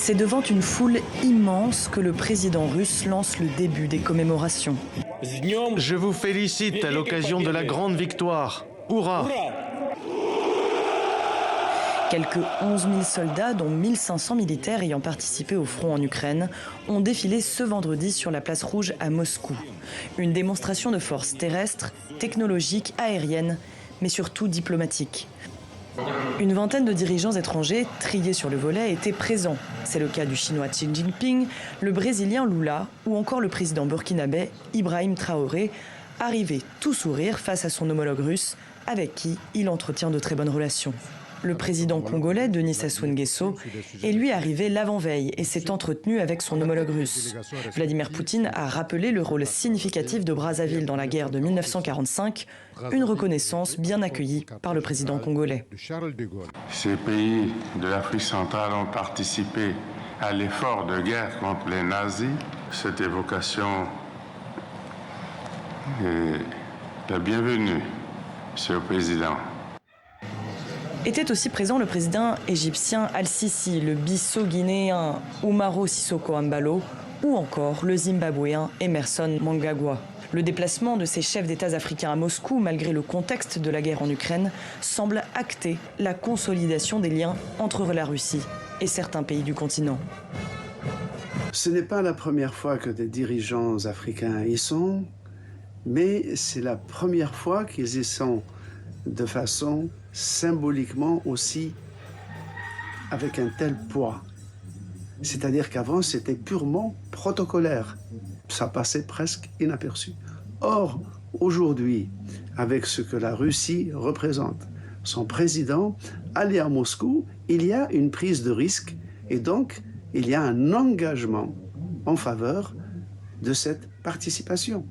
C'est devant une foule immense que le président russe lance le début des commémorations. Je vous félicite à l'occasion de la grande victoire. Hourra! Quelques 11 000 soldats, dont 1500 militaires ayant participé au front en Ukraine, ont défilé ce vendredi sur la place rouge à Moscou. Une démonstration de force terrestre, technologique, aérienne, mais surtout diplomatique. Une vingtaine de dirigeants étrangers, triés sur le volet, étaient présents. C'est le cas du Chinois Xi Jinping, le Brésilien Lula ou encore le président burkinabé Ibrahim Traoré, arrivé tout sourire face à son homologue russe, avec qui il entretient de très bonnes relations. Le président congolais, Denis Sassou Nguesso, est lui arrivé l'avant-veille et s'est entretenu avec son homologue russe. Vladimir Poutine a rappelé le rôle significatif de Brazzaville dans la guerre de 1945, une reconnaissance bien accueillie par le président congolais. Ces pays de l'Afrique centrale ont participé à l'effort de guerre contre les nazis. Cette évocation est la bienvenue, Monsieur le Président. Était aussi présent le président égyptien Al-Sisi, le bisso-guinéen Umaro Sissoko Embalo ou encore le zimbabwéen Emmerson Mnangagwa. Le déplacement de ces chefs d'État africains à Moscou, malgré le contexte de la guerre en Ukraine, semble acter la consolidation des liens entre la Russie et certains pays du continent. Ce n'est pas la première fois que des dirigeants africains y sont, mais c'est la première fois qu'ils y sont de façon symboliquement aussi avec un tel poids. C'est-à-dire qu'avant, c'était purement protocolaire. Ça passait presque inaperçu. Or, aujourd'hui, avec ce que la Russie représente, son président, aller à Moscou, il y a une prise de risque et donc il y a un engagement en faveur de cette participation.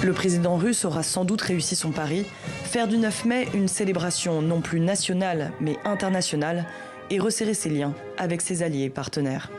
Le président russe aura sans doute réussi son pari, faire du 9 mai une célébration non plus nationale mais internationale et resserrer ses liens avec ses alliés et partenaires.